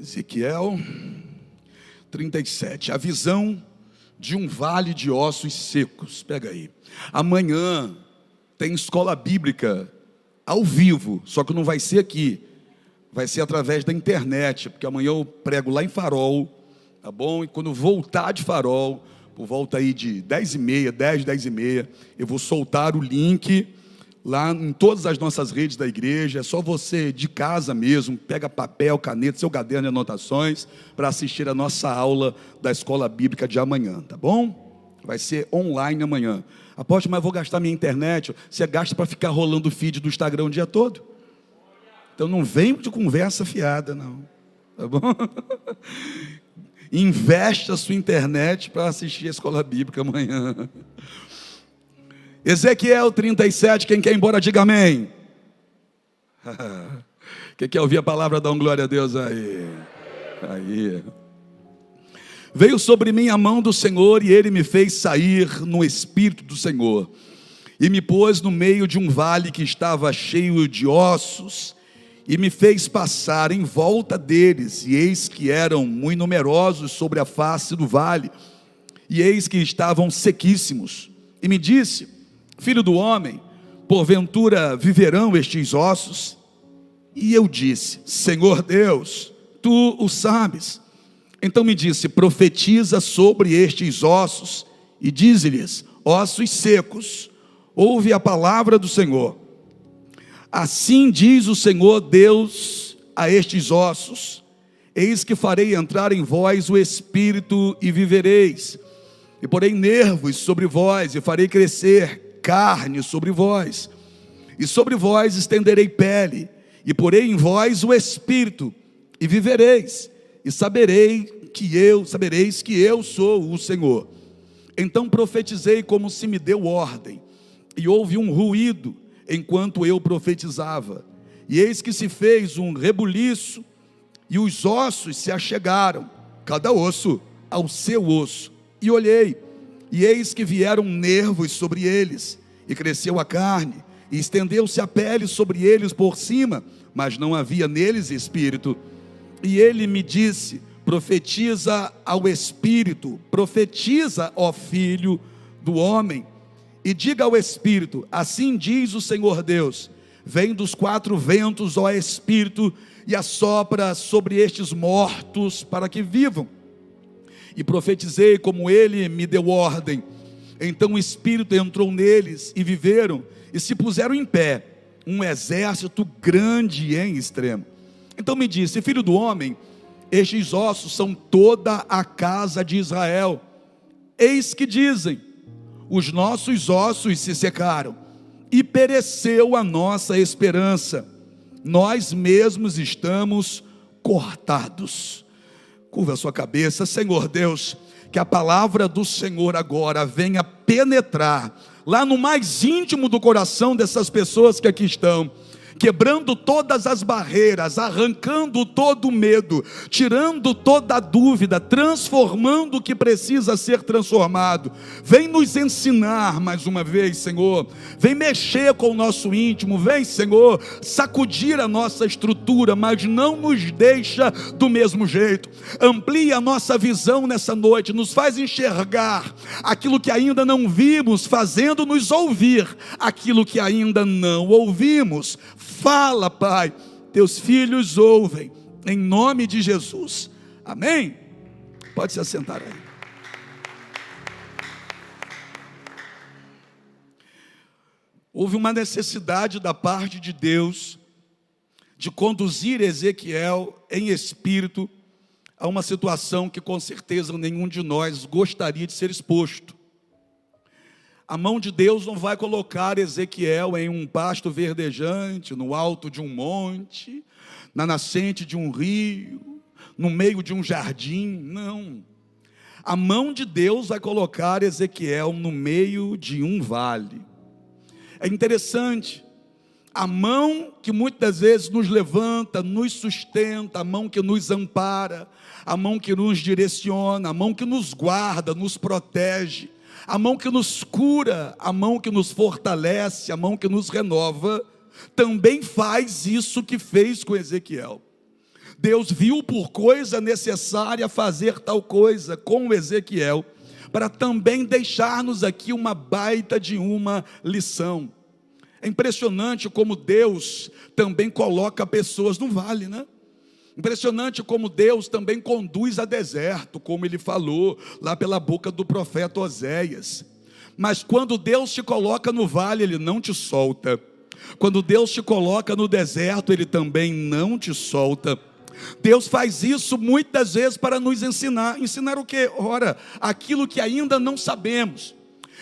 Ezequiel 37, a visão de um vale de ossos secos. Pega aí. Amanhã tem escola bíblica ao vivo, só que não vai ser aqui, vai ser através da internet, porque amanhã eu prego lá em Farol, tá bom? E quando voltar de Farol, por volta aí de 10h30, 10h, eu vou soltar o link lá em todas as nossas redes da igreja. É só você de casa mesmo, pega papel, caneta, seu caderno de anotações, para assistir a nossa aula da escola bíblica de amanhã, tá bom? Vai ser online amanhã. Apóstolo, mas eu vou gastar minha internet. Você gasta para ficar rolando o feed do Instagram o dia todo? Então não vem de conversa fiada, não, tá bom? Investe a sua internet para assistir a escola bíblica amanhã. Ezequiel 37, quem quer ir embora, diga amém. Quem quer ouvir a palavra, dá um glória a Deus aí. Aí. Veio sobre mim a mão do Senhor, e ele me fez sair no Espírito do Senhor, e me pôs no meio de um vale que estava cheio de ossos, e me fez passar em volta deles, e eis que eram muito numerosos sobre a face do vale, e eis que estavam sequíssimos. E me disse: filho do homem, porventura viverão estes ossos? E eu disse: Senhor Deus, tu o sabes. Então me disse: profetiza sobre estes ossos, e dize-lhes: ossos secos, ouve a palavra do Senhor. Assim diz o Senhor Deus a estes ossos: eis que farei entrar em vós o Espírito, e vivereis, e porei nervos sobre vós, e farei crescer carne sobre vós, e sobre vós estenderei pele, e porei em vós o Espírito, e vivereis, e sabereis que eu sou o Senhor. Então profetizei como se me deu ordem, e houve um ruído enquanto eu profetizava, e eis que se fez um rebuliço, e os ossos se achegaram, cada osso ao seu osso. E olhei, e eis que vieram nervos sobre eles, e cresceu a carne, e estendeu-se a pele sobre eles por cima, mas não havia neles espírito. E ele me disse: profetiza ao Espírito, profetiza, ó filho do homem, e diga ao Espírito: assim diz o Senhor Deus, vem dos quatro ventos, ó Espírito, e assopra sobre estes mortos para que vivam. E profetizei como ele me deu ordem. Então o Espírito entrou neles, e viveram, e se puseram em pé, um exército grande em extremo. Então me disse: filho do homem, estes ossos são toda a casa de Israel. Eis que dizem: os nossos ossos se secaram, e pereceu a nossa esperança, nós mesmos estamos cortados. Curva a sua cabeça. Senhor Deus, que a palavra do Senhor agora venha penetrar lá no mais íntimo do coração dessas pessoas que aqui estão, quebrando todas as barreiras, arrancando todo o medo, tirando toda a dúvida, transformando o que precisa ser transformado. Vem nos ensinar mais uma vez, Senhor. Vem mexer com o nosso íntimo. Vem, Senhor, sacudir a nossa estrutura, mas não nos deixa do mesmo jeito. Amplia a nossa visão nessa noite, nos faz enxergar aquilo que ainda não vimos, fazendo-nos ouvir aquilo que ainda não ouvimos. Fala, Pai, teus filhos ouvem, em nome de Jesus, amém? Pode se assentar aí. Houve uma necessidade da parte de Deus de conduzir Ezequiel em espírito a uma situação que com certeza nenhum de nós gostaria de ser exposto. A mão de Deus não vai colocar Ezequiel em um pasto verdejante, no alto de um monte, na nascente de um rio, no meio de um jardim, não. A mão de Deus vai colocar Ezequiel no meio de um vale. É interessante, a mão que muitas vezes nos levanta, nos sustenta, a mão que nos ampara, a mão que nos direciona, a mão que nos guarda, nos protege, a mão que nos cura, a mão que nos fortalece, a mão que nos renova, também faz isso que fez com Ezequiel. Deus viu por coisa necessária fazer tal coisa com Ezequiel, para também deixar-nos aqui uma baita de uma lição. É impressionante como Deus também coloca pessoas no vale, né? Impressionante como Deus também conduz a deserto, como Ele falou lá pela boca do profeta Oséias. Mas quando Deus te coloca no vale, Ele não te solta. Quando Deus te coloca no deserto, Ele também não te solta. Deus faz isso muitas vezes para nos ensinar. Ensinar o quê? Ora, aquilo que ainda não sabemos.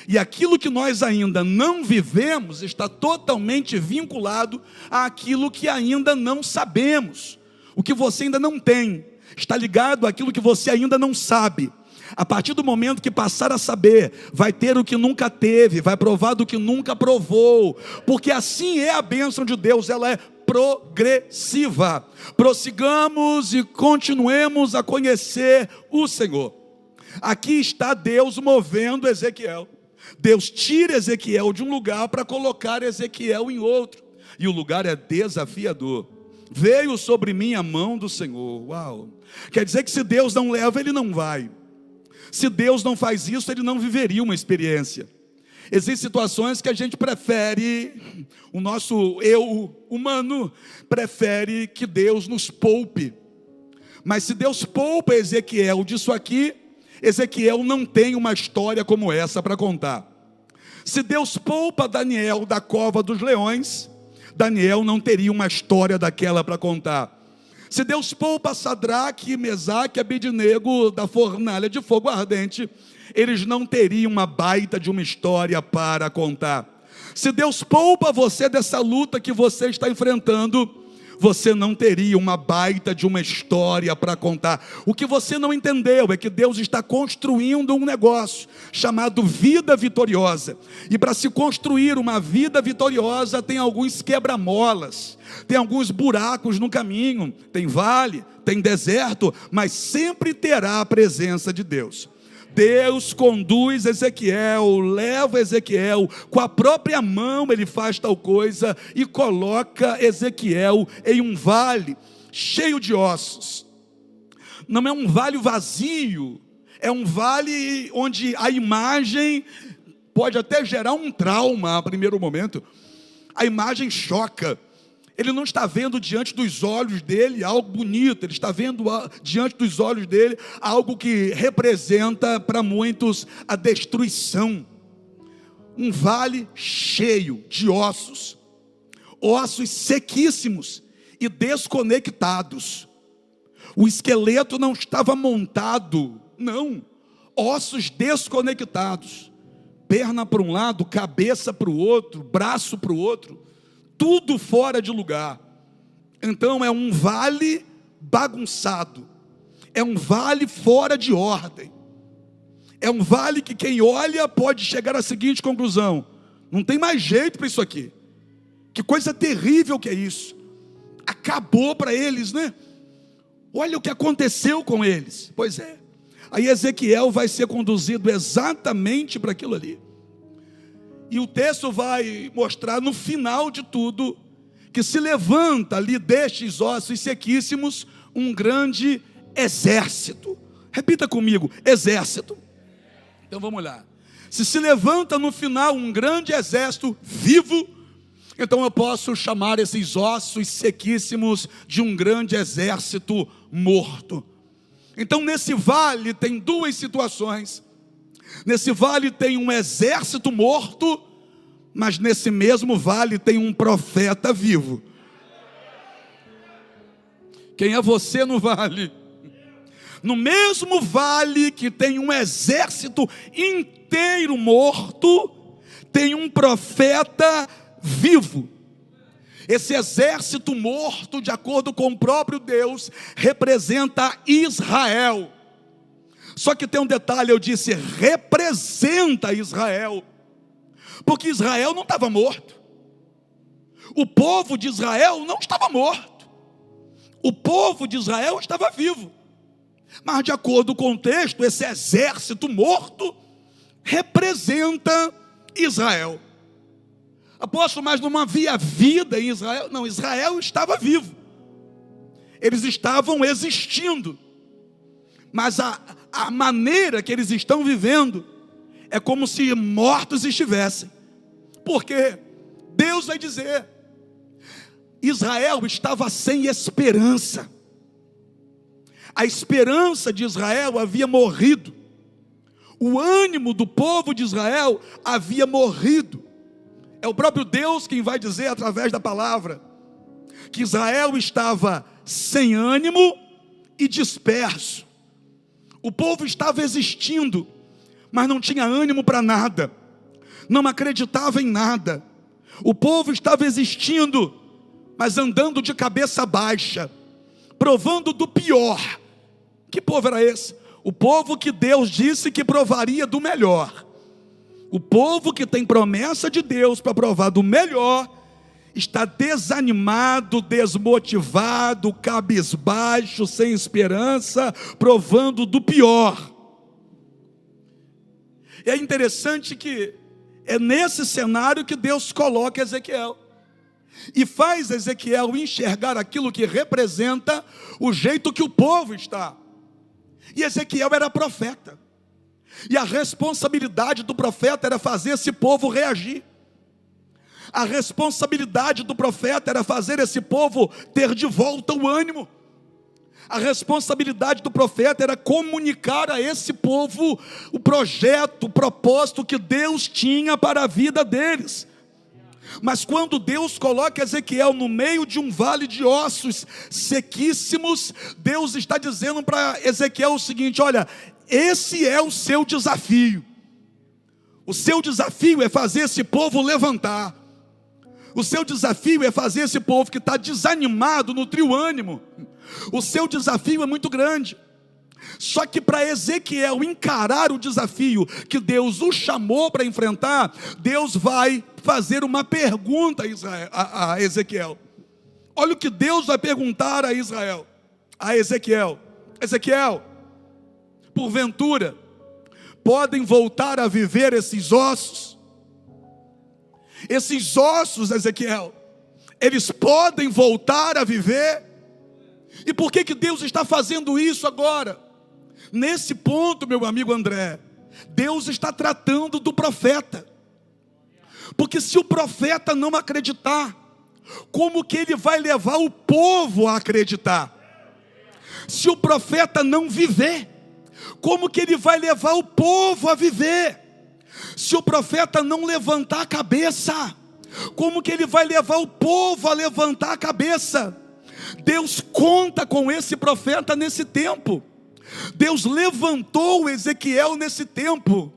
E aquilo que nós ainda não vivemos está totalmente vinculado àquilo que ainda não sabemos. O que você ainda não tem está ligado àquilo que você ainda não sabe. A partir do momento que passar a saber, vai ter o que nunca teve, vai provar do que nunca provou, porque assim é a bênção de Deus, ela é progressiva. Prossigamos e continuemos a conhecer o Senhor. Aqui está Deus movendo Ezequiel. Deus tira Ezequiel de um lugar para colocar Ezequiel em outro, e o lugar é desafiador. Veio sobre mim a mão do Senhor. Uau! Quer dizer que se Deus não leva, Ele não vai. Se Deus não faz isso, Ele não viveria uma experiência. Existem situações que a gente prefere, o nosso eu humano prefere que Deus nos poupe. Mas se Deus poupa Ezequiel disso aqui, Ezequiel não tem uma história como essa para contar. Se Deus poupa Daniel da cova dos leões, Daniel não teria uma história daquela para contar. Se Deus poupa Sadraque, Mesaque e Abednego da fornalha de fogo ardente, eles não teriam uma baita de uma história para contar. Se Deus poupa você dessa luta que você está enfrentando, você não teria uma baita de uma história para contar. O que você não entendeu é que Deus está construindo um negócio chamado vida vitoriosa. E para se construir uma vida vitoriosa tem alguns quebra-molas, tem alguns buracos no caminho, tem vale, tem deserto, mas sempre terá a presença de Deus. Deus conduz Ezequiel, leva Ezequiel, com a própria mão Ele faz tal coisa e coloca Ezequiel em um vale cheio de ossos. Não é um vale vazio, é um vale onde a imagem pode até gerar um trauma a primeiro momento. A imagem choca. Ele não está vendo diante dos olhos dele algo bonito, ele está vendo diante dos olhos dele algo que representa para muitos a destruição. Um vale cheio de ossos, ossos sequíssimos e desconectados. O esqueleto não estava montado, não, ossos desconectados, perna para um lado, cabeça para o outro, braço para o outro, tudo fora de lugar. Então é um vale bagunçado, é um vale fora de ordem, é um vale que quem olha pode chegar à seguinte conclusão: não tem mais jeito para isso aqui, que coisa terrível que é isso, acabou para eles, né? Olha o que aconteceu com eles. Pois é, aí Ezequiel vai ser conduzido exatamente para aquilo ali. E o texto vai mostrar no final de tudo que se levanta ali destes ossos sequíssimos um grande exército. Repita comigo: exército. Então vamos lá. Se levanta no final um grande exército vivo, então eu posso chamar esses ossos sequíssimos de um grande exército morto. Então nesse vale tem duas situações. Nesse vale tem um exército morto, mas nesse mesmo vale tem um profeta vivo. Quem é você no vale? No mesmo vale que tem um exército inteiro morto, tem um profeta vivo. Esse exército morto, de acordo com o próprio Deus, representa Israel. Só que tem um detalhe, eu disse representa Israel, porque Israel não estava morto, o povo de Israel não estava morto, o povo de Israel estava vivo, mas de acordo com o texto, esse exército morto representa Israel. Apóstolo, mas não havia vida em Israel? Não, Israel estava vivo. Eles estavam existindo, mas a maneira que eles estão vivendo é como se mortos estivessem. Porque Deus vai dizer, Israel estava sem esperança. A esperança de Israel havia morrido. O ânimo do povo de Israel havia morrido. É o próprio Deus quem vai dizer através da palavra que Israel estava sem ânimo e disperso. O povo estava existindo, mas não tinha ânimo para nada, não acreditava em nada. O povo estava existindo, mas andando de cabeça baixa, provando do pior. Que povo era esse? O povo que Deus disse que provaria do melhor. O povo que tem promessa de Deus para provar do melhor, está desanimado, desmotivado, cabisbaixo, sem esperança, provando do pior. E é interessante que é nesse cenário que Deus coloca Ezequiel. E faz Ezequiel enxergar aquilo que representa o jeito que o povo está. E Ezequiel era profeta. E a responsabilidade do profeta era fazer esse povo reagir. A responsabilidade do profeta era fazer esse povo ter de volta o ânimo. A responsabilidade do profeta era comunicar a esse povo o projeto, o propósito que Deus tinha para a vida deles. Mas quando Deus coloca Ezequiel no meio de um vale de ossos sequíssimos, Deus está dizendo para Ezequiel o seguinte: olha, esse é o seu desafio. O seu desafio é fazer esse povo levantar. O seu desafio é fazer esse povo que está desanimado, nutrir o ânimo. O seu desafio é muito grande. Só que para Ezequiel encarar o desafio que Deus o chamou para enfrentar, Deus vai fazer uma pergunta a Ezequiel. Olha o que Deus vai perguntar a Ezequiel. Ezequiel, porventura, podem voltar a viver esses ossos? Esses ossos, Ezequiel, eles podem voltar a viver? E por que Deus está fazendo isso agora? Nesse ponto, meu amigo André, Deus está tratando do profeta. Porque se o profeta não acreditar, como que ele vai levar o povo a acreditar? Se o profeta não viver, como que ele vai levar o povo a viver? Se o profeta não levantar a cabeça, como que ele vai levar o povo a levantar a cabeça? Deus conta com esse profeta nesse tempo. Deus levantou Ezequiel nesse tempo.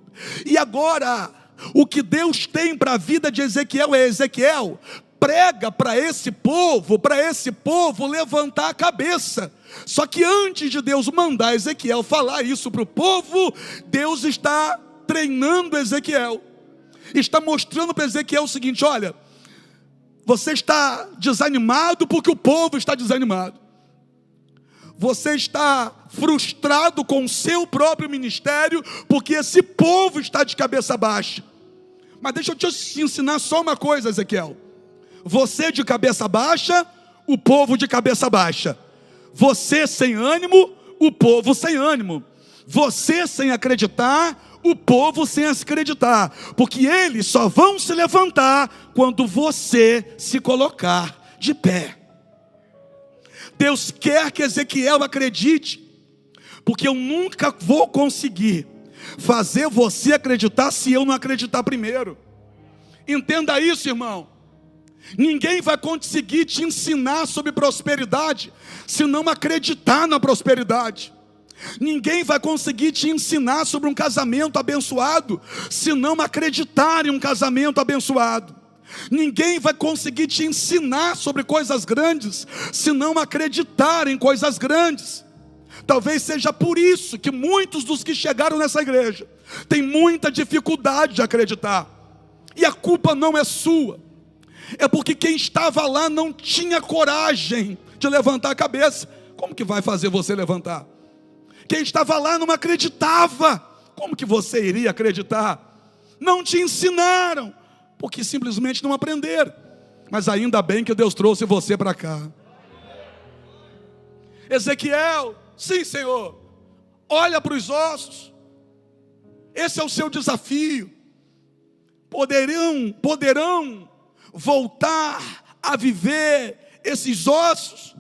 E agora, o que Deus tem para a vida de Ezequiel é: Ezequiel, prega para esse povo levantar a cabeça. Só que antes de Deus mandar Ezequiel falar isso para o povo, Deus está treinando Ezequiel. Está mostrando para Ezequiel o seguinte: olha, você está desanimado porque o povo está desanimado. Você está frustrado com o seu próprio ministério porque esse povo está de cabeça baixa. Mas deixa eu te ensinar só uma coisa, Ezequiel. Você de cabeça baixa, o povo de cabeça baixa. Você sem ânimo, o povo sem ânimo. Você sem acreditar, o povo sem acreditar. Porque eles só vão se levantar quando você se colocar de pé. Deus quer que Ezequiel acredite, porque eu nunca vou conseguir fazer você acreditar se eu não acreditar primeiro. Entenda isso, irmão. Ninguém vai conseguir te ensinar sobre prosperidade se não acreditar na prosperidade. Ninguém vai conseguir te ensinar sobre um casamento abençoado se não acreditar em um casamento abençoado. Ninguém vai conseguir te ensinar sobre coisas grandes se não acreditar em coisas grandes. Talvez seja por isso que muitos dos que chegaram nessa igreja têm muita dificuldade de acreditar. E a culpa não é sua, é porque quem estava lá não tinha coragem de levantar a cabeça. Como que vai fazer você levantar? Quem estava lá não acreditava. Como que você iria acreditar? Não te ensinaram, porque simplesmente não aprenderam. Mas ainda bem que Deus trouxe você para cá. Ezequiel, sim, Senhor, olha para os ossos. Esse é o seu desafio. Poderão voltar a viver esses ossos?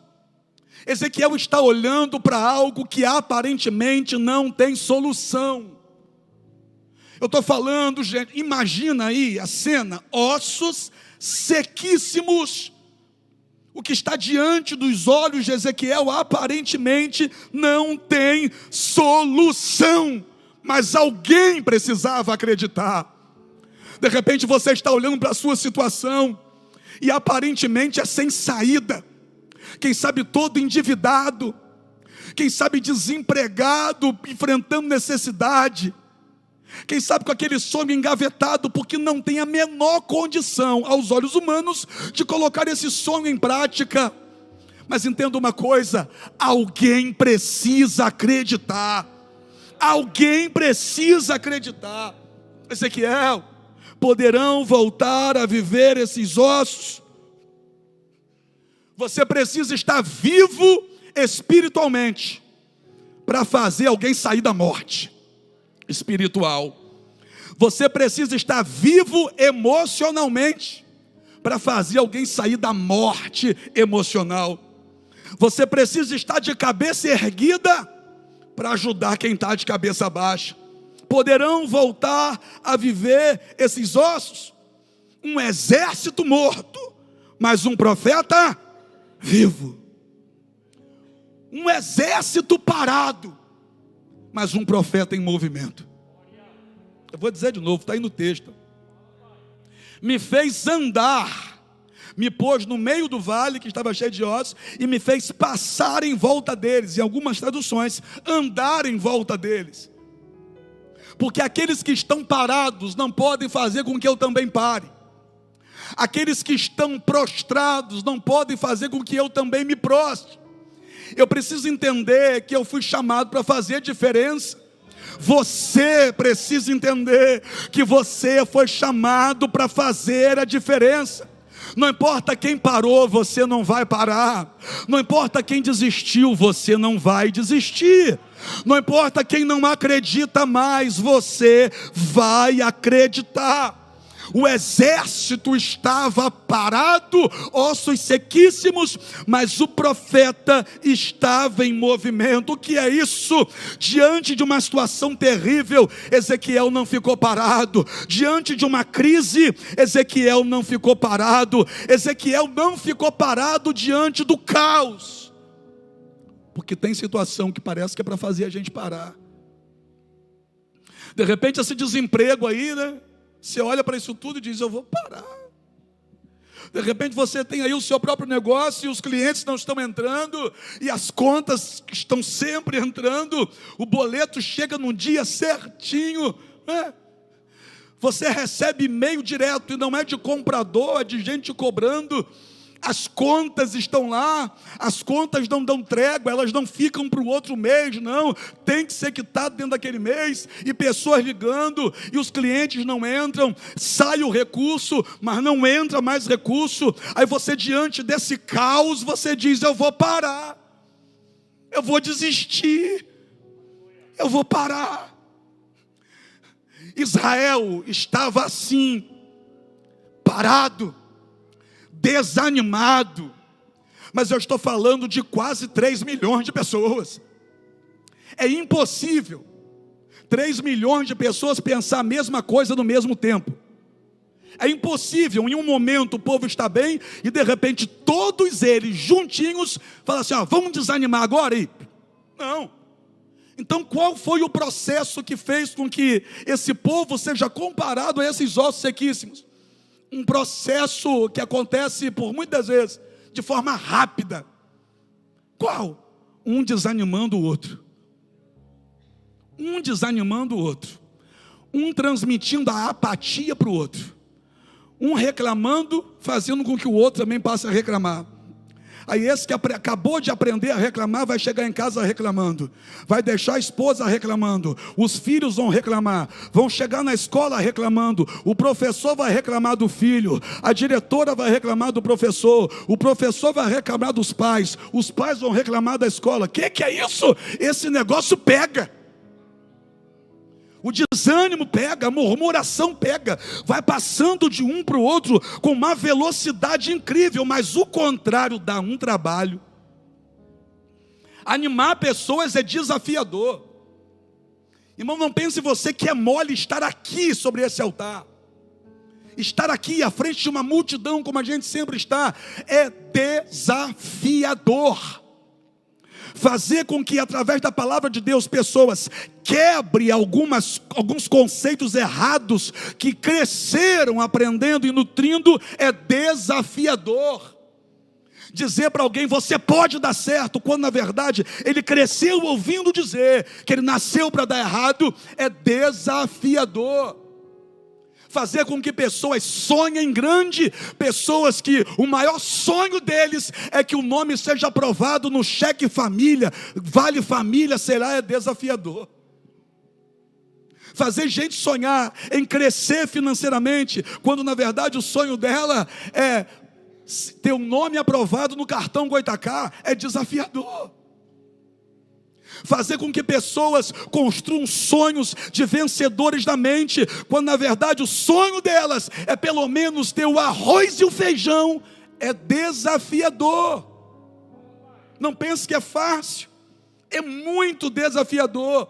Ezequiel está olhando para algo que aparentemente não tem solução. Eu estou falando, gente, imagina aí a cena, ossos sequíssimos. O que está diante dos olhos de Ezequiel aparentemente não tem solução, mas alguém precisava acreditar. De repente você está olhando para a sua situação e aparentemente é sem saída. Quem sabe todo endividado, quem sabe desempregado, enfrentando necessidade, quem sabe com aquele sonho engavetado, porque não tem a menor condição, aos olhos humanos, de colocar esse sonho em prática. Mas entenda uma coisa, alguém precisa acreditar. Alguém precisa acreditar. Ezequiel, poderão voltar a viver esses ossos? Você precisa estar vivo espiritualmente para fazer alguém sair da morte espiritual. Você precisa estar vivo emocionalmente para fazer alguém sair da morte emocional. Você precisa estar de cabeça erguida para ajudar quem está de cabeça baixa. Poderão voltar a viver esses ossos? Um exército morto, mas um profeta vivo. Um exército parado, mas um profeta em movimento. Eu vou dizer de novo, está aí no texto. Me fez andar, me pôs no meio do vale que estava cheio de ossos e me fez passar em volta deles. Em algumas traduções, andar em volta deles. Porque aqueles que estão parados não podem fazer com que eu também pare. Aqueles que estão prostrados não podem fazer com que eu também me prostre. Eu preciso entender que eu fui chamado para fazer diferença. Você precisa entender que você foi chamado para fazer a diferença. Não importa quem parou, você não vai parar. Não importa quem desistiu, você não vai desistir. Não importa quem não acredita mais, você vai acreditar. O exército estava parado, ossos sequíssimos, mas o profeta estava em movimento. O que é isso? Diante de uma situação terrível, Ezequiel não ficou parado. Diante de uma crise, Ezequiel não ficou parado. Ezequiel não ficou parado diante do caos. Porque tem situação que parece que é para fazer a gente parar. De repente esse desemprego aí, né? Você olha para isso tudo e diz, eu vou parar. De repente você tem aí o seu próprio negócio e os clientes não estão entrando, e as contas estão sempre entrando, o boleto chega num dia certinho, né? Você recebe e-mail direto, e não é de comprador, é de gente cobrando. As contas estão lá, as contas não dão trégua, elas não ficam para o outro mês, não, tem que ser quitado dentro daquele mês, e pessoas ligando, e os clientes não entram, sai o recurso, mas não entra mais recurso. Aí você, diante desse caos, você diz, eu vou parar, eu vou desistir, eu vou parar. Israel estava assim, parado, desanimado, mas eu estou falando de quase 3 milhões de pessoas. É impossível 3 milhões de pessoas pensar a mesma coisa no mesmo tempo. É impossível, em um momento o povo está bem e de repente todos eles juntinhos falam assim, vamos desanimar agora aí? Não. Então qual foi o processo que fez com que esse povo seja comparado a esses ossos sequíssimos? Um processo que acontece por muitas vezes de forma rápida. Qual? Um desanimando o outro. Um desanimando o outro. Um transmitindo a apatia para o outro. Um reclamando, fazendo com que o outro também passe a reclamar. Aí esse que acabou de aprender a reclamar vai chegar em casa reclamando, vai deixar a esposa reclamando, os filhos vão reclamar, vão chegar na escola reclamando, o professor vai reclamar do filho, a diretora vai reclamar do professor, o professor vai reclamar dos pais, os pais vão reclamar da escola. Que é isso? Esse negócio pega. O desânimo pega, a murmuração pega, vai passando de um para o outro com uma velocidade incrível, mas o contrário dá um trabalho. Animar pessoas é desafiador. Irmão, não pense você que é mole estar aqui sobre esse altar. Estar aqui à frente de uma multidão, como a gente sempre está, é desafiador. Fazer com que através da palavra de Deus pessoas quebrem alguns conceitos errados que cresceram aprendendo e nutrindo é desafiador. Dizer para alguém você pode dar certo, quando na verdade ele cresceu ouvindo dizer que ele nasceu para dar errado, é desafiador. Fazer com que pessoas sonhem grande, pessoas que o maior sonho deles é que o nome seja aprovado no cheque família, vale família, será, é desafiador. Fazer gente sonhar em crescer financeiramente, quando na verdade o sonho dela é ter um nome aprovado no cartão Goitacá, é desafiador. Fazer com que pessoas construam sonhos de vencedores da mente, quando na verdade o sonho delas é pelo menos ter o arroz e o feijão, é desafiador. Não pense que é fácil, é muito desafiador.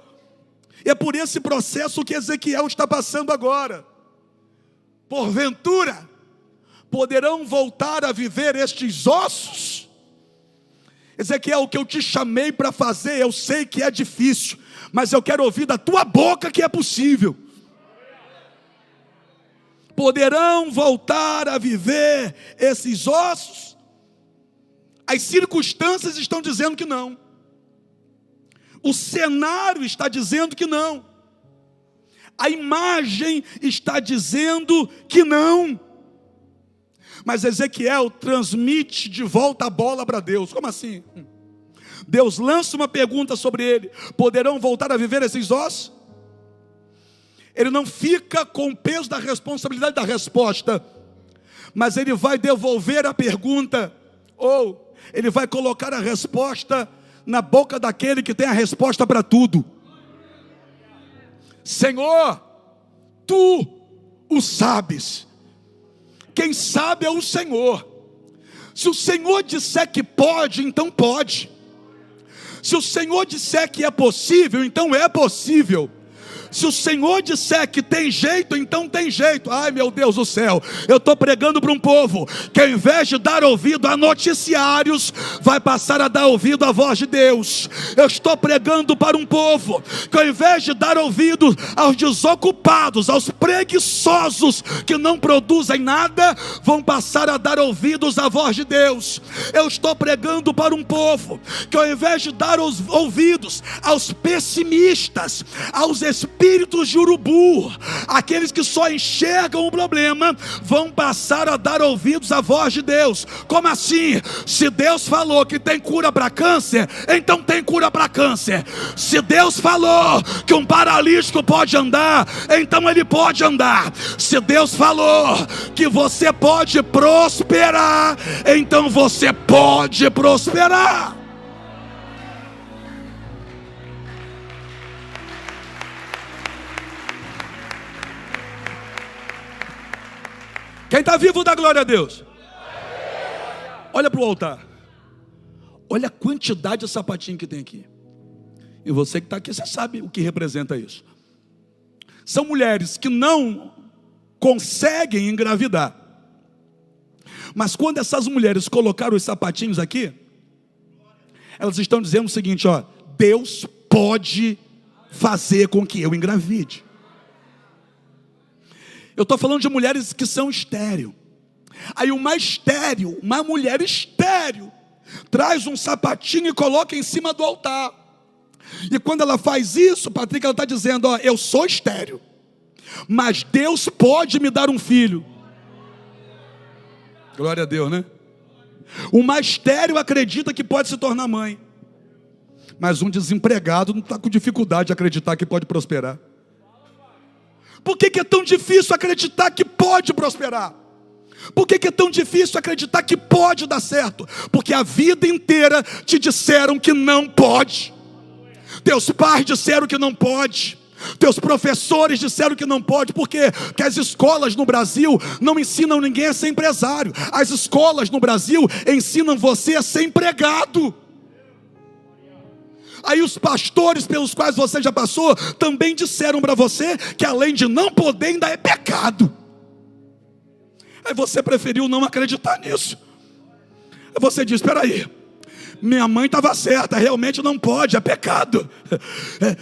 E é por esse processo que Ezequiel está passando agora. Porventura, poderão voltar a viver estes ossos? Ezequiel, o que eu te chamei para fazer, eu sei que é difícil, mas eu quero ouvir da tua boca que é possível. Poderão voltar a viver esses ossos? As circunstâncias estão dizendo que não. O cenário está dizendo que não. A imagem está dizendo que não. Mas Ezequiel transmite de volta a bola para Deus. Como assim? Deus lança uma pergunta sobre ele: poderão voltar a viver esses ossos? Ele não fica com o peso da responsabilidade da resposta, mas ele vai devolver a pergunta, ou ele vai colocar a resposta na boca daquele que tem a resposta para tudo. Senhor, tu o sabes. Quem sabe é o Senhor. Se o Senhor disser que pode, então pode. Se o Senhor disser que é possível, então é possível. Se o Senhor disser que tem jeito, então tem jeito. Ai, meu Deus do céu, eu estou pregando para um povo que ao invés de dar ouvido a noticiários, vai passar a dar ouvido à voz de Deus. Eu estou pregando para um povo que ao invés de dar ouvido aos desocupados, aos preguiçosos que não produzem nada, vão passar a dar ouvidos à voz de Deus. Eu estou pregando para um povo que ao invés de dar os ouvidos aos pessimistas, aos espíritos de urubu, aqueles que só enxergam o problema, vão passar a dar ouvidos à voz de Deus. Como assim? Se Deus falou que tem cura para câncer, então tem cura para câncer. Se Deus falou que um paralítico pode andar, então ele pode andar. Se Deus falou que você pode prosperar, então você pode prosperar. Quem está vivo dá glória a Deus. Olha para o altar. Olha a quantidade de sapatinho que tem aqui. E você que está aqui, você sabe o que representa isso. São mulheres que não conseguem engravidar. Mas quando essas mulheres colocaram os sapatinhos aqui, elas estão dizendo o seguinte, ó: Deus pode fazer com que eu engravide. Eu estou falando de mulheres que são estéril. Aí uma mulher estéril, traz um sapatinho e coloca em cima do altar. E quando ela faz isso, Patrick, ela está dizendo, ó, eu sou estéril, mas Deus pode me dar um filho. Glória a Deus, né? O mais estéril acredita que pode se tornar mãe. Mas um desempregado não está com dificuldade de acreditar que pode prosperar. Por que é tão difícil acreditar que pode prosperar? Por que é tão difícil acreditar que pode dar certo? Porque a vida inteira te disseram que não pode. Teus pais disseram que não pode. Teus professores disseram que não pode. Por quê? Porque as escolas no Brasil não ensinam ninguém a ser empresário. As escolas no Brasil ensinam você a ser empregado. Aí os pastores pelos quais você já passou também disseram para você que além de não poder, ainda é pecado. Aí você preferiu não acreditar nisso. Aí você diz, espera aí, minha mãe estava certa, realmente não pode, é pecado.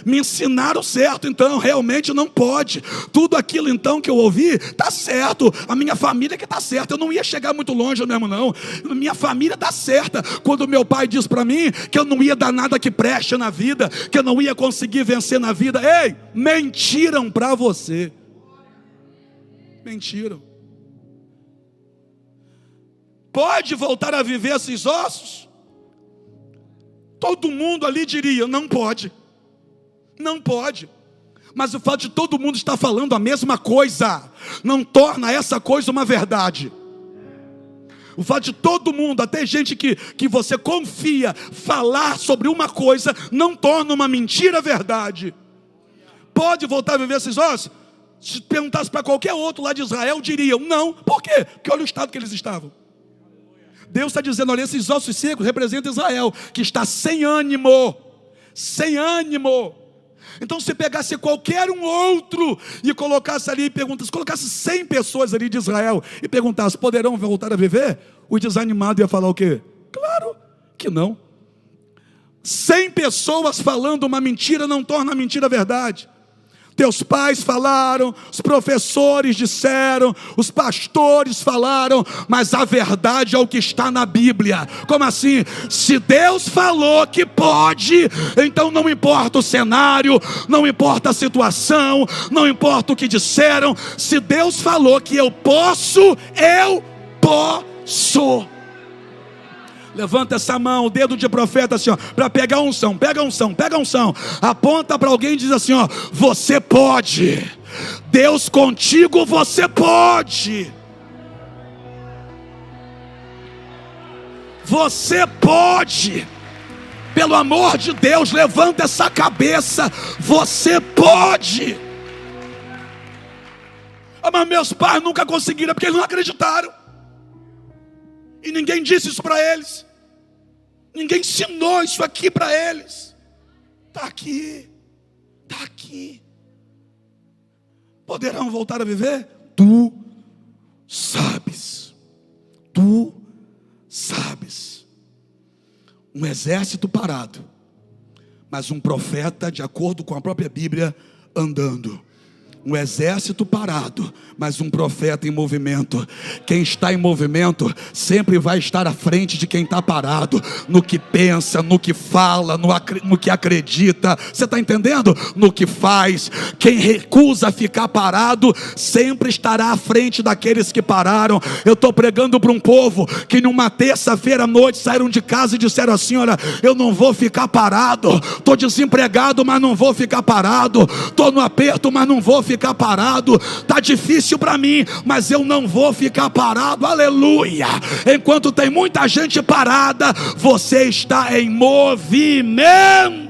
Me ensinaram certo, então realmente não pode. Tudo aquilo então que eu ouvi, está certo. A minha família que está certa, eu não ia chegar muito longe mesmo não. Minha família está certa. Quando meu pai diz para mim que eu não ia dar nada que preste na vida, que eu não ia conseguir vencer na vida. Ei, mentiram para você. Mentiram. Pode voltar a viver esses ossos? Todo mundo ali diria, não pode. Não pode. Mas o fato de todo mundo estar falando a mesma coisa não torna essa coisa uma verdade. O fato de todo mundo, até gente que você confia, falar sobre uma coisa não torna uma mentira verdade. Pode voltar a viver esses ossos? Se perguntasse para qualquer outro lá de Israel, diriam não. Por quê? Porque olha o estado que eles estavam. Deus está dizendo, olha, esses ossos secos representam Israel, que está sem ânimo. Sem ânimo. Então se pegasse qualquer um outro e colocasse ali e perguntasse, colocasse 100 pessoas ali de Israel e perguntasse, poderão voltar a viver? O desanimado ia falar o quê? Claro que não. 100 pessoas falando uma mentira não torna a mentira verdade. Teus pais falaram, os professores disseram, os pastores falaram, mas a verdade é o que está na Bíblia. Como assim? Se Deus falou que pode, então não importa o cenário, não importa a situação, não importa o que disseram. Se Deus falou que eu posso, eu posso. Levanta essa mão, o dedo de profeta assim, ó, para pegar a unção, pega a unção, pega a unção. Aponta para alguém e diz assim, ó, você pode. Deus contigo, você pode. Você pode. Pelo amor de Deus, levanta essa cabeça. Você pode. Ah, mas meus pais nunca conseguiram, porque eles não acreditaram. E ninguém disse isso para eles. Ninguém ensinou isso aqui para eles. Está aqui. Está aqui. Poderão voltar a viver? Tu sabes. Tu sabes. Um exército parado, mas um profeta, de acordo com a própria Bíblia, andando. Um exército parado, mas um profeta em movimento. Quem está em movimento sempre vai estar à frente de quem está parado, no que pensa, no que fala, no que acredita. Você está entendendo? No que faz. Quem recusa ficar parado sempre estará à frente daqueles que pararam. Eu estou pregando para um povo que numa terça-feira à noite saíram de casa e disseram assim, olha, eu não vou ficar parado, estou desempregado, mas não vou ficar parado, estou no aperto, mas não vou ficar parado, está difícil para mim, mas eu não vou ficar parado, aleluia. Enquanto tem muita gente parada, você está em movimento.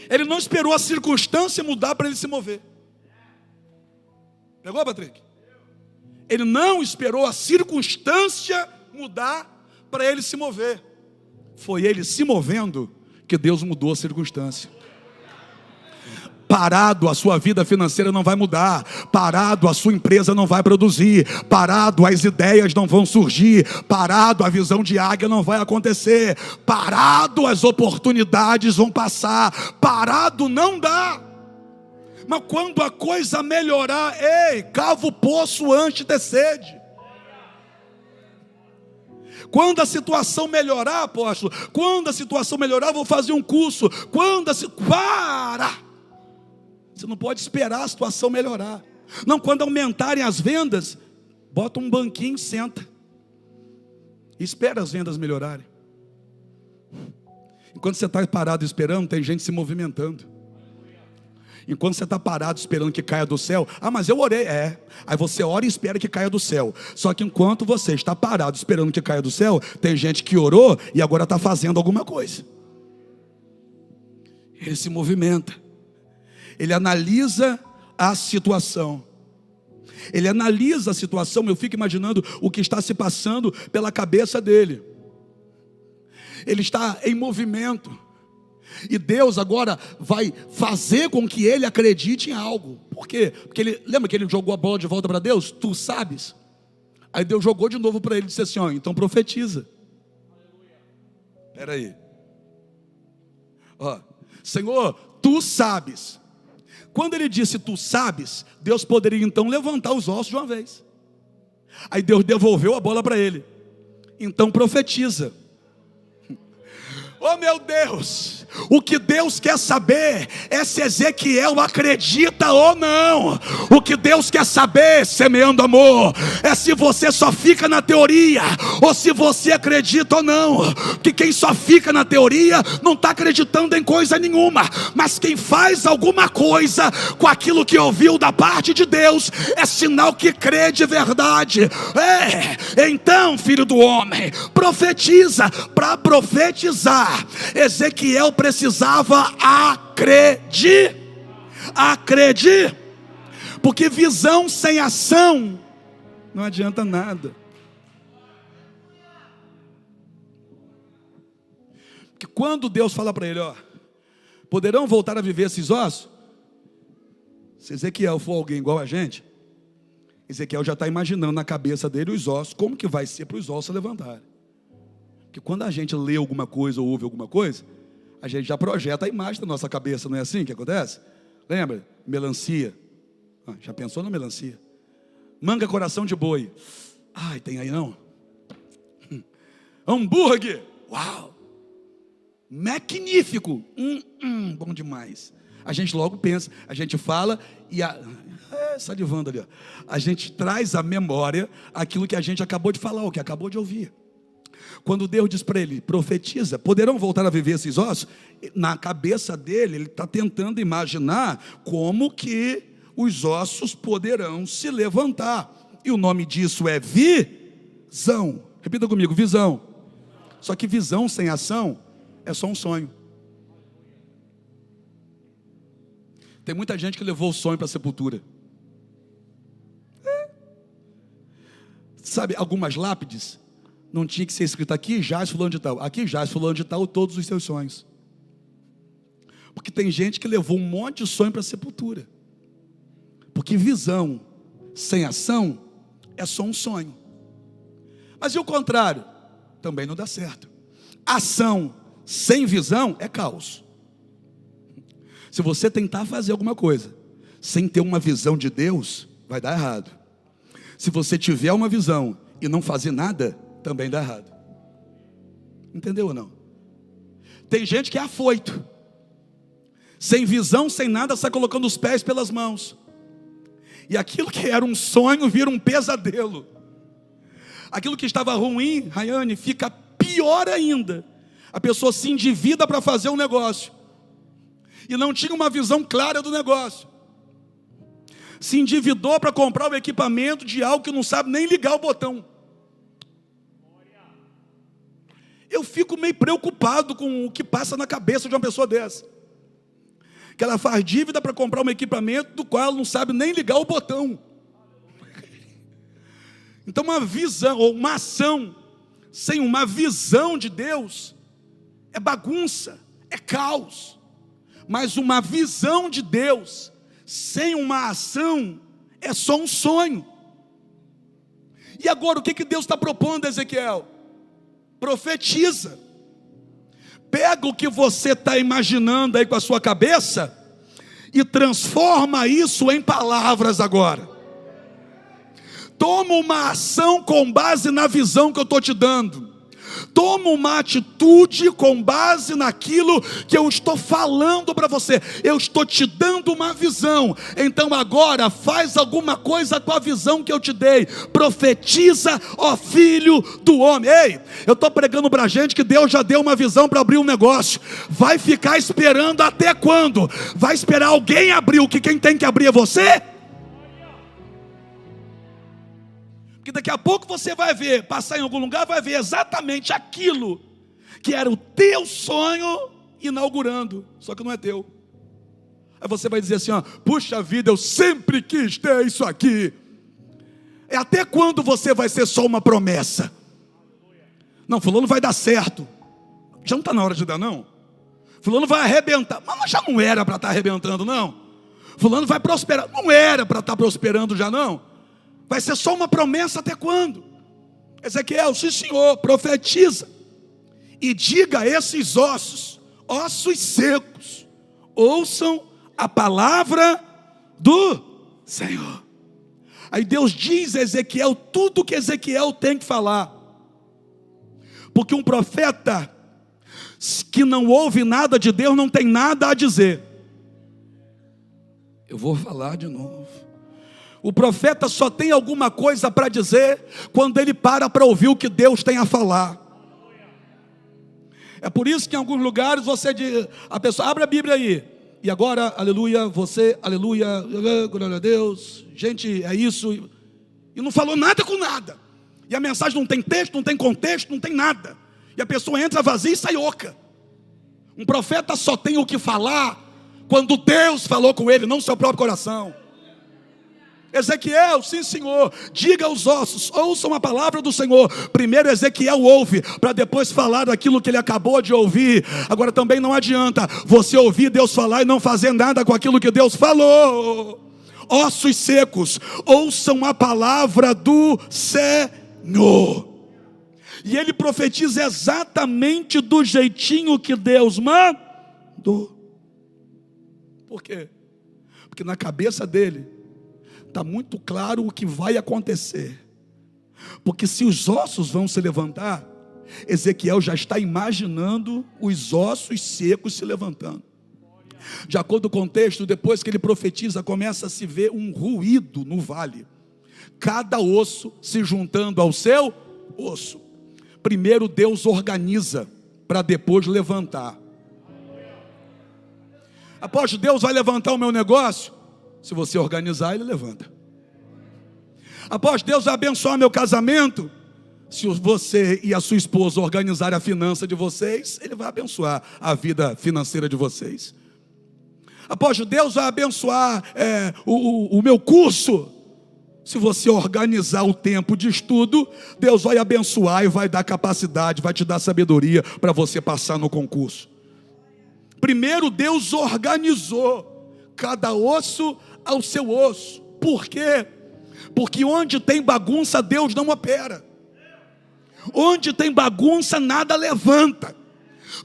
Ele não esperou a circunstância mudar para ele se mover. Pegou, Patrick? Ele não esperou a circunstância mudar para ele se mover. Foi ele se movendo que Deus mudou a circunstância. Parado, a sua vida financeira não vai mudar. Parado, a sua empresa não vai produzir. Parado, as ideias não vão surgir. Parado, a visão de águia não vai acontecer. Parado, as oportunidades vão passar. Parado não dá. Mas quando a coisa melhorar, ei, cava o poço antes de sede. Quando a situação melhorar, apóstolo, quando a situação melhorar, vou fazer um curso. Para! Você não pode esperar a situação melhorar. Não, quando aumentarem as vendas, bota um banquinho, senta. Espera as vendas melhorarem. Enquanto você está parado esperando, tem gente se movimentando. Enquanto você está parado esperando que caia do céu, mas eu orei, aí você ora e espera que caia do céu. Só que enquanto você está parado esperando que caia do céu, tem gente que orou e agora está fazendo alguma coisa. Ele se movimenta, ele analisa a situação. Ele analisa a situação. Eu fico imaginando o que está se passando pela cabeça dele. Ele está em movimento. E Deus agora vai fazer com que ele acredite em algo. Por quê? Porque lembra que ele jogou a bola de volta para Deus? Tu sabes. Aí Deus jogou de novo para ele e disse assim: então profetiza. Espera aí. Senhor, tu sabes. Quando ele disse tu sabes, Deus poderia então levantar os ossos de uma vez. Aí Deus devolveu a bola para ele. Então profetiza. Oh meu Deus, o que Deus quer saber é se Ezequiel acredita ou não. O que Deus quer saber, semeando amor, é se você só fica na teoria ou se você acredita ou não. Que quem só fica na teoria não está acreditando em coisa nenhuma, mas quem faz alguma coisa com aquilo que ouviu da parte de Deus é sinal que crê de verdade. Então, filho do homem, profetiza. Para profetizar, Ezequiel precisava acreditar, porque visão sem ação não adianta nada. Porque quando Deus fala para ele, poderão voltar a viver esses ossos? Se Ezequiel for alguém igual a gente, Ezequiel já está imaginando na cabeça dele os ossos, como que vai ser para os ossos se levantarem. Porque quando a gente lê alguma coisa ou ouve alguma coisa, a gente já projeta a imagem da nossa cabeça, não é assim que acontece? Lembra? Melancia. Já pensou na melancia? Manga coração de boi. Tem aí não? Hambúrguer. Uau! Magnífico. Bom demais. A gente logo pensa, a gente fala e salivando ali. A gente traz à memória aquilo que a gente acabou de falar, o que acabou de ouvir. Quando Deus diz para ele, profetiza, poderão voltar a viver esses ossos? Na cabeça dele, ele está tentando imaginar como que os ossos poderão se levantar. E o nome disso é visão. Repita comigo, visão. Só que visão sem ação é só um sonho. Tem muita gente que levou o sonho para a sepultura. Sabe, algumas lápides não tinha que ser escrito aqui jaz fulano de tal, aqui jaz fulano de tal, todos os seus sonhos. Porque tem gente que levou um monte de sonho para a sepultura. Porque visão sem ação é só um sonho. Mas e o contrário? Também não dá certo. Ação sem visão é caos. Se você tentar fazer alguma coisa sem ter uma visão de Deus, vai dar errado. Se você tiver uma visão e não fazer nada, também dá errado. Entendeu ou não? Tem gente que é afoito, sem visão, sem nada, sai colocando os pés pelas mãos, e aquilo que era um sonho vira um pesadelo. Aquilo que estava ruim, Rayane, fica pior ainda. A pessoa se endivida para fazer um negócio e não tinha uma visão clara do negócio. Se endividou para comprar o equipamento de algo que não sabe nem ligar o botão. Eu fico meio preocupado com o que passa na cabeça de uma pessoa dessa. Que ela faz dívida para comprar um equipamento do qual ela não sabe nem ligar o botão. Então uma visão ou uma ação sem uma visão de Deus é bagunça, é caos. Mas uma visão de Deus sem uma ação é só um sonho. E agora o que Deus está propondo a Ezequiel? Profetiza. Pega o que você está imaginando aí com a sua cabeça e transforma isso em palavras agora. Toma uma ação com base na visão que eu estou te dando. Toma uma atitude com base naquilo que eu estou falando para você. Eu estou te dando uma visão. Então agora faz alguma coisa com a visão que eu te dei. Profetiza, ó filho do homem. Ei, eu estou pregando para a gente que Deus já deu uma visão para abrir um negócio. Vai ficar esperando até quando? Vai esperar alguém abrir o que quem tem que abrir é você? Porque daqui a pouco você vai ver, passar em algum lugar, vai ver exatamente aquilo que era o teu sonho inaugurando, só que não é teu. Aí você vai dizer assim, ó, puxa vida, eu sempre quis ter isso aqui. É até quando você vai ser só uma promessa? Não, fulano vai dar certo. Já não está na hora de dar, não. Fulano vai arrebentar, mas já não era para estar arrebentando, não. Fulano vai prosperar, não era para estar prosperando já, não. Vai ser só uma promessa até quando? Ezequiel, sim senhor, profetiza. E diga a esses ossos secos, ouçam a palavra do Senhor. Aí Deus diz a Ezequiel tudo que Ezequiel tem que falar. Porque um profeta que não ouve nada de Deus não tem nada a dizer. Eu vou falar de novo. O profeta só tem alguma coisa para dizer quando ele para ouvir o que Deus tem a falar. É por isso que em alguns lugares você diz, a pessoa abre a Bíblia aí, e agora, aleluia, você, aleluia, glória a Deus, gente, é isso, e não falou nada com nada, e a mensagem não tem texto, não tem contexto, não tem nada, e a pessoa entra vazia e sai oca. Um profeta só tem o que falar quando Deus falou com ele, não seu próprio coração. Ezequiel, sim senhor, diga aos ossos, ouçam a palavra do Senhor. Primeiro Ezequiel ouve, para depois falar daquilo que ele acabou de ouvir. Agora também não adianta você ouvir Deus falar e não fazer nada com aquilo que Deus falou. Ossos secos, ouçam a palavra do Senhor. E ele profetiza exatamente do jeitinho que Deus mandou. Por quê? Porque na cabeça dele está muito claro o que vai acontecer. Porque se os ossos vão se levantar, Ezequiel já está imaginando os ossos secos se levantando. De acordo com o contexto, depois que ele profetiza, começa a se ver um ruído no vale. Cada osso se juntando ao seu osso. Primeiro Deus organiza, para depois levantar. Após Deus vai levantar o meu negócio. Se você organizar, ele levanta. Após Deus vai abençoar meu casamento, se você e a sua esposa organizarem a finança de vocês, ele vai abençoar a vida financeira de vocês. Após Deus vai abençoar o meu curso, se você organizar o tempo de estudo, Deus vai abençoar e vai dar capacidade, vai te dar sabedoria para você passar no concurso. Primeiro Deus organizou cada osso ao seu osso. Por quê? Porque onde tem bagunça, Deus não opera. Onde tem bagunça, nada levanta.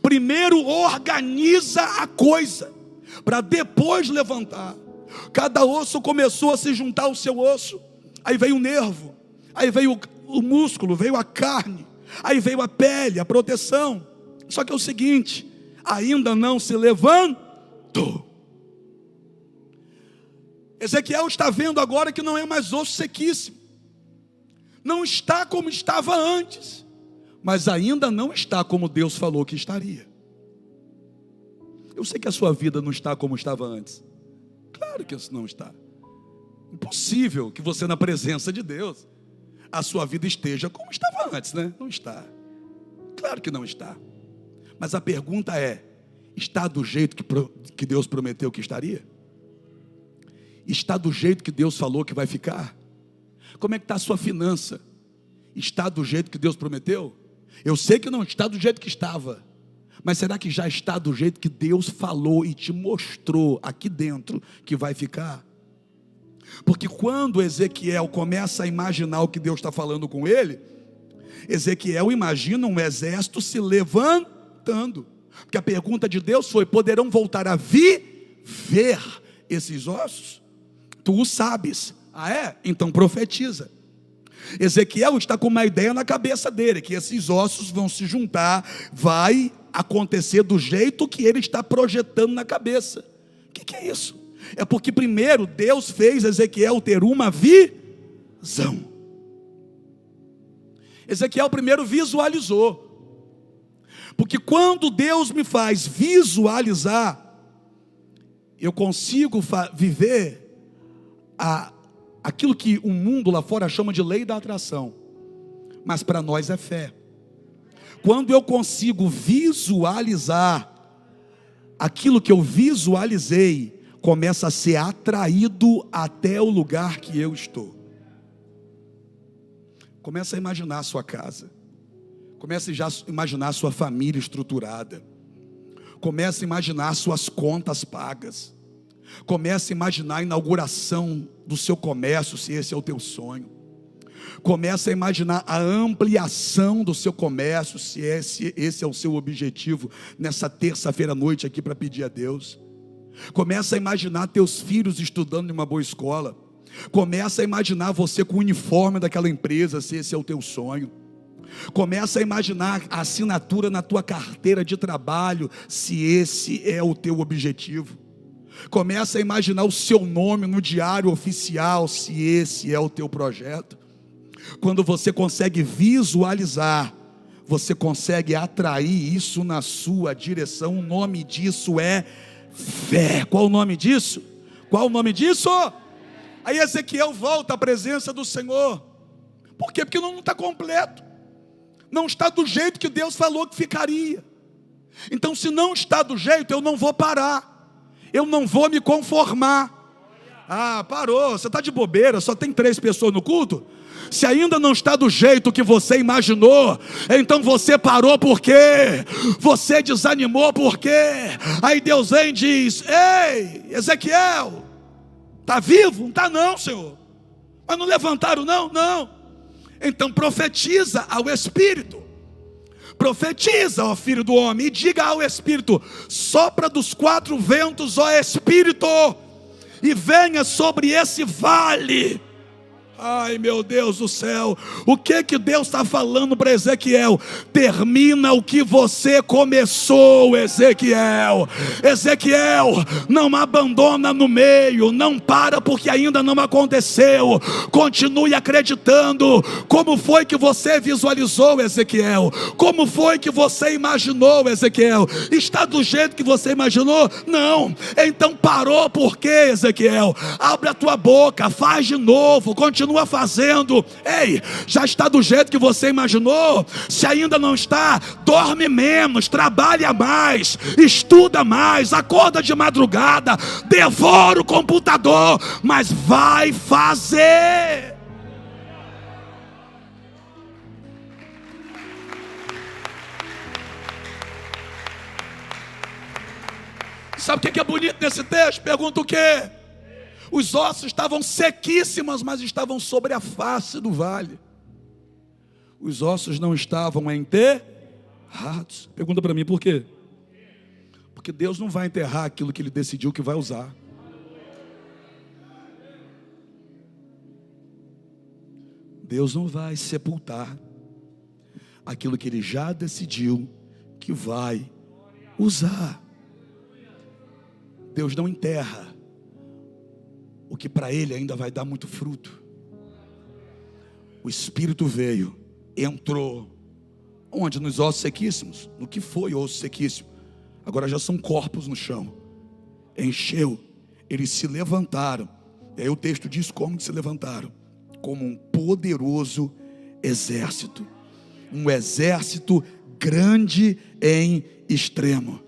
Primeiro organiza a coisa, para depois levantar. Cada osso começou a se juntar ao seu osso. Aí veio o nervo, aí veio o músculo, veio a carne, aí veio a pele, a proteção. Só que é o seguinte, ainda não se levantou. Ezequiel está vendo agora que não é mais osso sequíssimo. Não está como estava antes. Mas ainda não está como Deus falou que estaria. Eu sei que a sua vida não está como estava antes. Claro que isso não está. Impossível que você na presença de Deus, a sua vida esteja como estava antes, né? Não está. Claro que não está. Mas a pergunta é, está do jeito que Deus prometeu que estaria? Está do jeito que Deus falou que vai ficar? Como é que está a sua finança? Está do jeito que Deus prometeu? Eu sei que não está do jeito que estava, mas será que já está do jeito que Deus falou e te mostrou aqui dentro que vai ficar? Porque quando Ezequiel começa a imaginar o que Deus está falando com ele, Ezequiel imagina um exército se levantando. Porque a pergunta de Deus foi, poderão voltar a viver esses ossos? Tu o sabes. Ah é? Então profetiza. Ezequiel está com uma ideia na cabeça dele, que esses ossos vão se juntar, vai acontecer do jeito que ele está projetando na cabeça. O que é isso? É porque primeiro Deus fez Ezequiel ter uma visão. Ezequiel primeiro visualizou. Porque quando Deus me faz visualizar, eu consigo viver aquilo que o mundo lá fora chama de lei da atração, mas para nós é fé. Quando eu consigo visualizar, aquilo que eu visualizei começa a ser atraído até o lugar que eu estou. Começa a imaginar a sua casa, começa já a imaginar a sua família estruturada, começa a imaginar suas contas pagas, começa a imaginar a inauguração do seu comércio, se esse é o teu sonho. Começa a imaginar a ampliação do seu comércio, se esse é o seu objetivo nessa terça-feira à noite aqui para pedir a Deus. Começa a imaginar teus filhos estudando em uma boa escola. Começa a imaginar você com o uniforme daquela empresa, se esse é o teu sonho. Começa a imaginar a assinatura na tua carteira de trabalho, se esse é o teu objetivo. Começa a imaginar o seu nome no diário oficial, se esse é o teu projeto. Quando você consegue visualizar, você consegue atrair isso na sua direção. O nome disso é fé. Qual o nome disso? Qual o nome disso? Aí Ezequiel volta à presença do Senhor. Por quê? Porque não está completo. Não está do jeito que Deus falou que ficaria. Então, se não está do jeito, eu não vou parar. Eu não vou me conformar. Ah, parou, você está de bobeira, só tem 3 pessoas no culto? Se ainda não está do jeito que você imaginou, então você parou por quê? Você desanimou por quê? Aí Deus vem e diz: ei, Ezequiel, está vivo? Não está não, Senhor. Mas não levantaram não? Não. Então profetiza ao Espírito. Profetiza, ó filho do homem, e diga ao Espírito: sopra dos 4 ventos, ó Espírito, e venha sobre esse vale. Ai, meu Deus do céu, o que Deus está falando para Ezequiel? Termina o que você começou, Ezequiel. Ezequiel, não abandona no meio, não para porque ainda não aconteceu. Continue acreditando. Como foi que você visualizou, Ezequiel? Como foi que você imaginou, Ezequiel? Está do jeito que você imaginou? Não. Então parou por quê, Ezequiel? Abre a tua boca, faz de novo, continua fazendo. Ei, já está do jeito que você imaginou? Se ainda não está, dorme menos, trabalha mais, estuda mais, acorda de madrugada, devora o computador, mas vai fazer. Sabe o que é bonito nesse texto? Pergunta o quê? Os ossos estavam sequíssimos, mas estavam sobre a face do vale. Os ossos não estavam enterrados. Pergunta para mim, por quê? Porque Deus não vai enterrar aquilo que Ele decidiu que vai usar. Deus não vai sepultar aquilo que Ele já decidiu que vai usar. Deus não enterra o que para Ele ainda vai dar muito fruto. O Espírito veio, entrou. Onde? Nos ossos sequíssimos. No que foi osso sequíssimo? Agora já são corpos no chão. Encheu. Eles se levantaram. E aí o texto diz como que se levantaram. Como um poderoso exército. Um exército grande em extremo.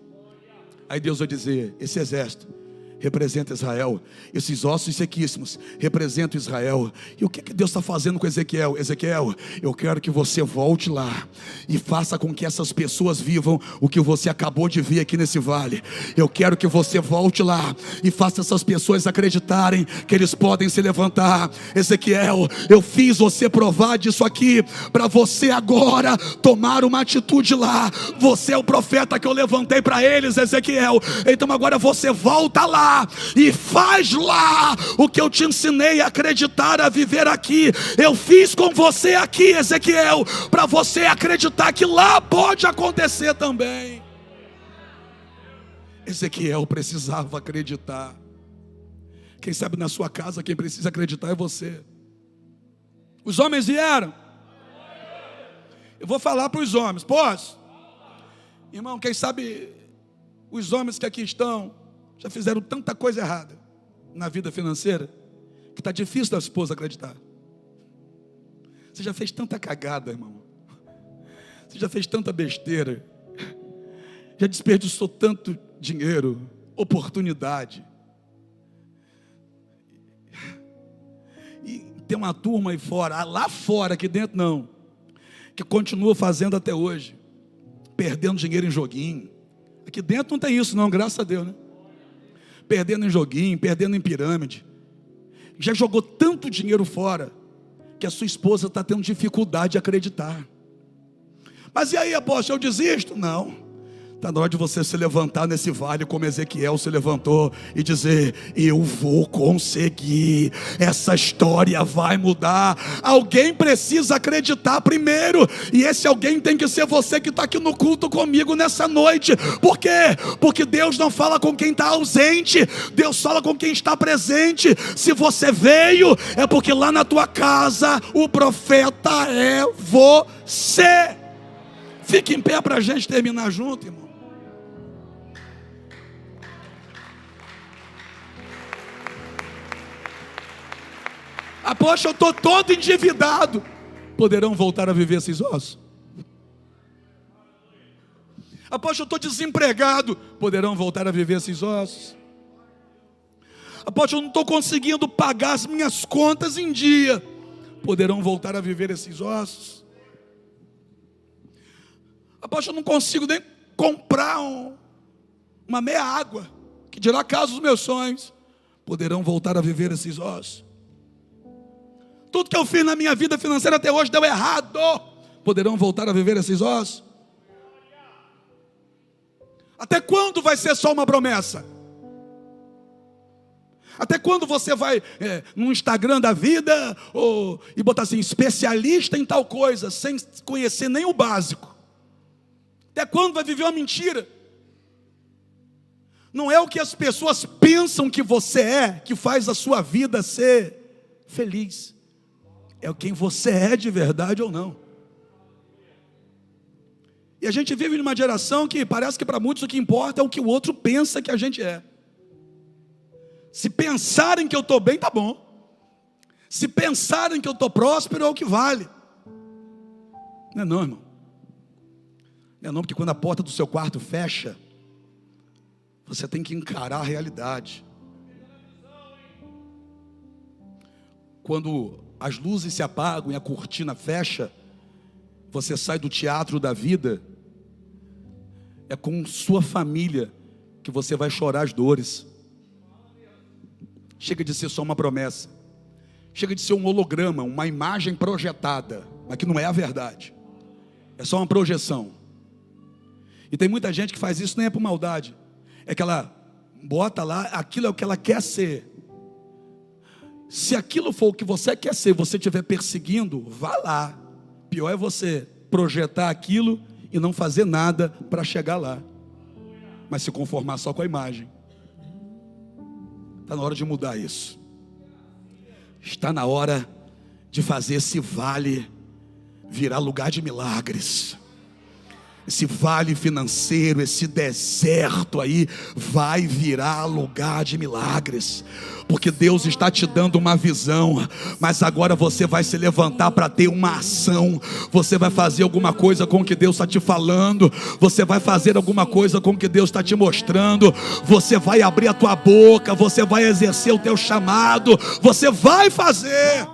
Aí Deus vai dizer: esse exército representa Israel. Esses ossos sequíssimos representam Israel. E o que Deus está fazendo com Ezequiel? Ezequiel, eu quero que você volte lá e faça com que essas pessoas vivam o que você acabou de ver aqui nesse vale. Eu quero que você volte lá e faça essas pessoas acreditarem que eles podem se levantar. Ezequiel, eu fiz você provar disso aqui, para você agora tomar uma atitude lá. Você é o profeta que eu levantei para eles, Ezequiel. Então agora você volta lá lá e faz lá o que eu te ensinei a acreditar, a viver aqui. Eu fiz com você aqui, Ezequiel, para você acreditar que lá pode acontecer também. Ezequiel precisava acreditar. Quem sabe na sua casa quem precisa acreditar é você. Os homens vieram. Eu vou falar para os homens, posso? Irmão, quem sabe os homens que aqui estão já fizeram tanta coisa errada na vida financeira que está difícil da esposa acreditar. Você já fez tanta cagada, irmão. Você já fez tanta besteira. Já desperdiçou tanto dinheiro, oportunidade. E tem uma turma aí fora, lá fora, aqui dentro não, que continua fazendo até hoje, perdendo dinheiro em joguinho. Aqui dentro não tem isso não, graças a Deus, né? Perdendo em joguinho, perdendo em pirâmide. Já jogou tanto dinheiro fora, que a sua esposa está tendo dificuldade de acreditar. Mas e aí, apóstolo, eu desisto? Não. Está na hora de você se levantar nesse vale como Ezequiel se levantou e dizer: eu vou conseguir, essa história vai mudar. Alguém precisa acreditar primeiro, e esse alguém tem que ser você que está aqui no culto comigo nessa noite. Por quê? Porque Deus não fala com quem está ausente, Deus fala com quem está presente. Se você veio, é porque lá na tua casa o profeta é você. Fique em pé para a gente terminar junto, irmão. Apóstolo, eu estou todo endividado. Poderão voltar a viver esses ossos? Apóstolo, eu estou desempregado. Poderão voltar a viver esses ossos? Apóstolo, eu não estou conseguindo pagar as minhas contas em dia. Poderão voltar a viver esses ossos? Apóstolo, eu não consigo nem comprar uma meia água, que dirá a casa dos meus sonhos. Poderão voltar a viver esses ossos? Tudo que eu fiz na minha vida financeira até hoje deu errado. Poderão voltar a viver esses ossos? Até quando vai ser só uma promessa? Até quando você vai no Instagram da vida e botar assim, especialista em tal coisa, sem conhecer nem o básico? Até quando vai viver uma mentira? Não é o que as pessoas pensam que você é que faz a sua vida ser feliz. É quem você é de verdade ou não. E a gente vive numa geração que parece que para muitos o que importa é o que o outro pensa que a gente é. Se pensarem que eu estou bem, tá bom. Se pensarem que eu estou próspero, é o que vale. Não é não, irmão. Não é não, porque quando a porta do seu quarto fecha, você tem que encarar a realidade. Quando as luzes se apagam e a cortina fecha, você sai do teatro da vida, é com sua família que você vai chorar as dores. Chega de ser só uma promessa, chega de ser um holograma, uma imagem projetada, mas que não é a verdade, é só uma projeção. E tem muita gente que faz isso, nem é por maldade, é que ela bota lá, aquilo é o que ela quer ser. Se aquilo for o que você quer ser, você estiver perseguindo, vá lá. Pior é você projetar aquilo e não fazer nada para chegar lá, mas se conformar só com a imagem. Está na hora de mudar isso. Está na hora de fazer esse vale virar lugar de milagres. Esse vale financeiro, esse deserto aí, vai virar lugar de milagres. Porque Deus está te dando uma visão, mas agora você vai se levantar para ter uma ação. Você vai fazer alguma coisa com o que Deus está te falando. Você vai fazer alguma coisa com o que Deus está te mostrando. Você vai abrir a tua boca, você vai exercer o teu chamado. Você vai fazer.